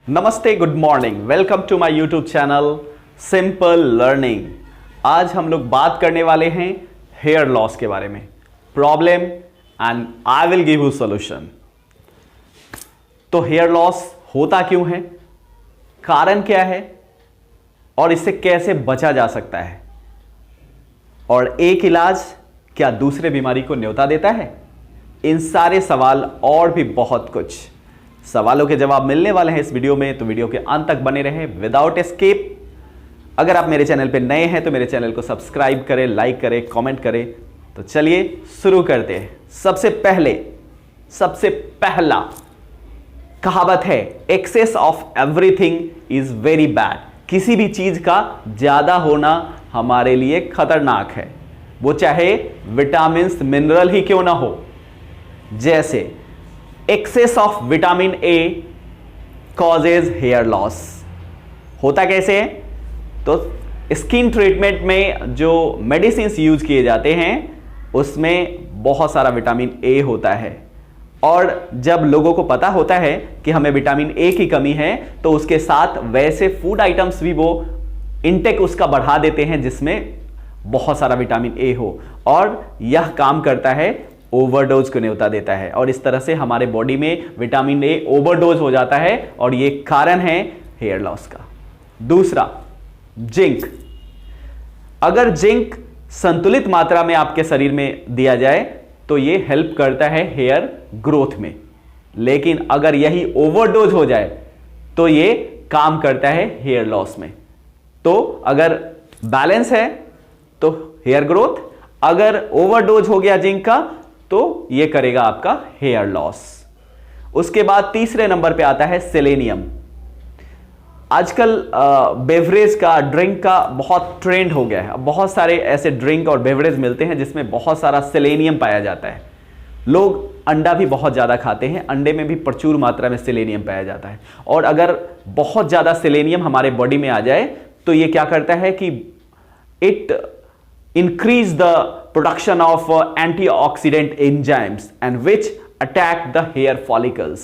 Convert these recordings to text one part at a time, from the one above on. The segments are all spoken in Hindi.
नमस्ते, good morning, welcome to my YouTube channel simple learning. आज हम लोग बात करने वाले हैं हेयर लॉस के बारे में, problem and I will give you solution. तो हेयर लॉस होता क्यों है, कारण क्या है और इससे कैसे बचा जा सकता है, और एक इलाज क्या दूसरे बीमारी को न्योता देता है? इन सारे सवाल और भी बहुत कुछ सवालों के जवाब मिलने वाले हैं इस वीडियो में, तो वीडियो के अंत तक बने रहें विदाउट एस्केप। अगर आप मेरे चैनल पे नए हैं तो मेरे चैनल को सब्सक्राइब करें, लाइक करें, कमेंट करें। तो चलिए शुरू करते हैं। सबसे पहला कहावत है, excess of everything is very bad. किसी भी चीज का ज्यादा होना हमारे लिए खतरनाक है, वो चाहे विटामिन मिनरल ही क्यों ना हो। जैसे excess of vitamin A causes hair loss. होता कैसे है? तो स्किन ट्रीटमेंट में जो मेडिसिन यूज किए जाते हैं उसमें बहुत सारा विटामिन ए होता है, और जब लोगों को पता होता है कि हमें विटामिन ए की कमी है तो उसके साथ वैसे फूड आइटम्स भी वो इंटेक उसका बढ़ा देते हैं जिसमें बहुत सारा विटामिन ए हो, और यह काम करता है ओवरडोज को न्योता देता है, और इस तरह से हमारे बॉडी में विटामिन ए ओवरडोज हो जाता है, और ये कारण है हेयर लॉस का। दूसरा, जिंक। अगर जिंक संतुलित मात्रा में आपके शरीर में दिया जाए तो ये हेल्प करता है हेयर ग्रोथ में, लेकिन अगर यही ओवरडोज हो जाए तो ये काम करता है हेयर लॉस में। तो अगर बैलेंस है तो हेयर ग्रोथ, अगर ओवरडोज हो गया जिंक का तो ये करेगा आपका हेयर लॉस। उसके बाद तीसरे नंबर पे आता है सेलेनियम। आजकल बेवरेज का, ड्रिंक का बहुत ट्रेंड हो गया है। बहुत सारे ऐसे ड्रिंक और बेवरेज मिलते हैं जिसमें बहुत सारा सेलेनियम पाया जाता है। लोग अंडा भी बहुत ज़्यादा खाते हैं, अंडे में भी प्रचुर मात्रा में सेलेनियम पाया जाता है, और अगर बहुत ज़्यादा सेलेनियम हमारे बॉडी में आ जाए तो ये क्या करता है कि it increase the production of antioxidant enzymes and which attack the hair follicles,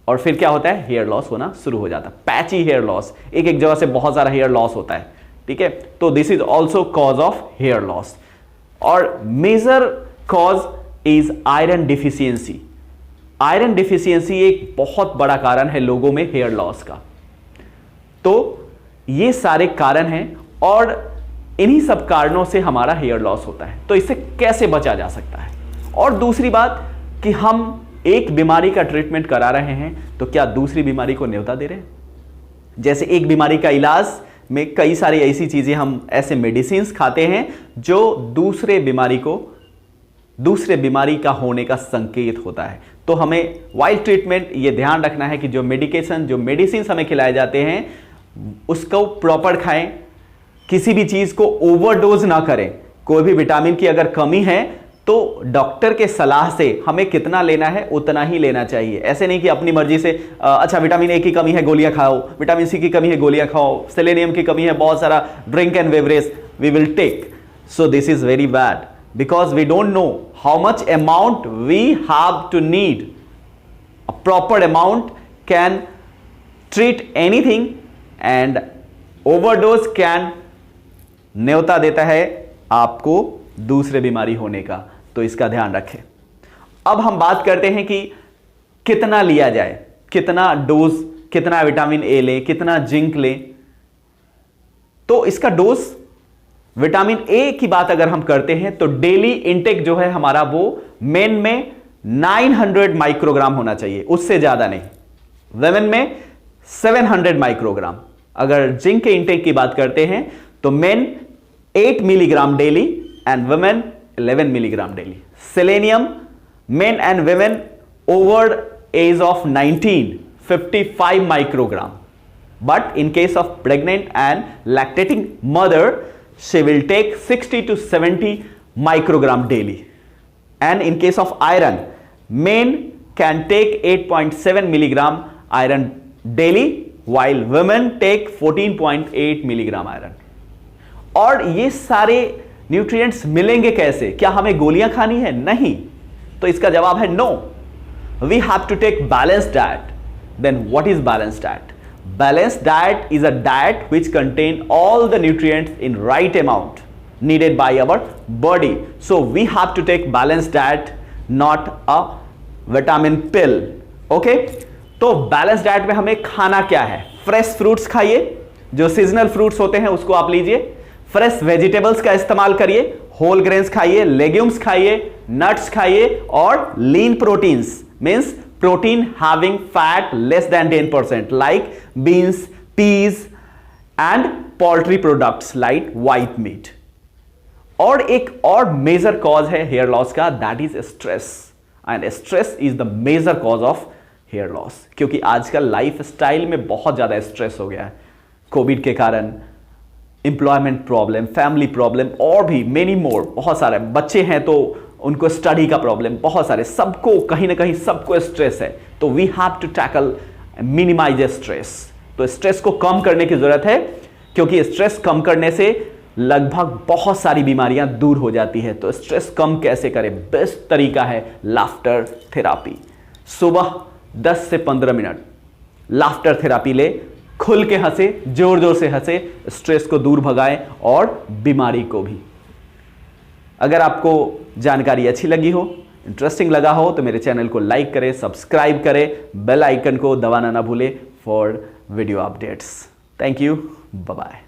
और फिर क्या होता है, हेयर लॉस होना शुरू हो जाता है। पैची हेयर लॉस, एक एक जगह से बहुत सारा हेयर लॉस होता है। ठीक है, तो this is also cause of hair loss. और major cause is iron deficiency. Iron deficiency एक बहुत बड़ा कारण है लोगों में हेयर लॉस का। तो ये सारे कारण हैं, और इन्हीं सब कारणों से हमारा हेयर लॉस होता है। तो इससे कैसे बचा जा सकता है? और दूसरी बात कि हम एक बीमारी का ट्रीटमेंट करा रहे हैं तो क्या दूसरी बीमारी को न्योता दे रहे हैं? जैसे एक बीमारी का इलाज में कई सारी ऐसी चीजें, हम ऐसे मेडिसिन खाते हैं जो दूसरे बीमारी का होने का संकेत होता है। तो हमें वाइल्ड ट्रीटमेंट ये ध्यान रखना है कि जो मेडिसिन हमें खिलाए जाते हैं उसको प्रॉपर खाएं, किसी भी चीज को ओवरडोज ना करें। कोई भी विटामिन की अगर कमी है तो डॉक्टर के सलाह से हमें कितना लेना है उतना ही लेना चाहिए। ऐसे नहीं कि अपनी मर्जी से अच्छा विटामिन ए की कमी है गोलियां खाओ, विटामिन सी की कमी है गोलियां खाओ, सेलेनियम की कमी है बहुत सारा drink and beverage we will take. So this is very bad because we don't know how much amount we have to need. A proper amount can treat anything and overdose can न्योता देता है आपको दूसरे बीमारी होने का। तो इसका ध्यान रखें। अब हम बात करते हैं कि कितना लिया जाए, कितना डोज, कितना विटामिन ए लें, कितना जिंक लें। तो इसका डोज, विटामिन ए की बात अगर हम करते हैं तो डेली इंटेक जो है हमारा वो मेन में 900 माइक्रोग्राम होना चाहिए, उससे ज्यादा नहीं। वुमेन में 700 माइक्रोग्राम। अगर जिंक के इंटेक की बात करते हैं तो men 8 milligram daily and women 11 milligram daily. Selenium, men and women over age of 19 55 microgram, but in case of pregnant and lactating mother she will take 60 to 70 microgram daily. And in case of iron, men can take 8.7 milligram iron daily while women take 14.8 milligram iron. और ये सारे न्यूट्रिएंट्स मिलेंगे कैसे? क्या हमें गोलियां खानी है? नहीं। तो इसका जवाब है no. We have to take balance diet. Then what is balance diet? Balanced diet is a diet which contain all the nutrients in right amount needed by our body. So we have to take balanced diet, not a vitamin pill. Okay? तो बैलेंस डाइट में हमें खाना क्या है? फ्रेश फ्रूट्स खाइए, जो सीजनल फ्रूट्स होते हैं उसको आप लीजिए, फ्रेश वेजिटेबल्स का इस्तेमाल करिए, होल ग्रेन्स खाइए, लेग्यूम्स खाइए, नट्स खाइए और lean proteins means protein having fat less than 10% like beans, peas and poultry products like white meat. और एक और मेजर कॉज है हेयर लॉस का, that is stress, and stress is the major cause of hair loss, क्योंकि आजकल लाइफ स्टाइल में बहुत ज्यादा स्ट्रेस हो गया है कोविड के कारण, एम्प्लॉयमेंट प्रॉब्लम, फैमिली प्रॉब्लम और भी मेनी मोर, बहुत सारे बच्चे हैं तो उनको स्टडी का प्रॉब्लम, बहुत सारे, सबको कहीं ना कहीं सबको स्ट्रेस है। तो we have to tackle minimize stress. तो स्ट्रेस को कम करने की जरूरत है, क्योंकि स्ट्रेस कम करने से लगभग बहुत सारी बीमारियां दूर हो जाती है। तो स्ट्रेस कम कैसे करें? बेस्ट तरीका है लाफ्टर थेरापी। सुबह 10 से 15 मिनट लाफ्टर थेरापी ले, खुल के हंसे, जोर जोर से हंसे, स्ट्रेस को दूर भगाएं और बीमारी को भी। अगर आपको जानकारी अच्छी लगी हो, इंटरेस्टिंग लगा हो, तो मेरे चैनल को लाइक करें, सब्सक्राइब करें, बेल आइकन को दबाना ना भूलें for video updates. Thank you, bye bye.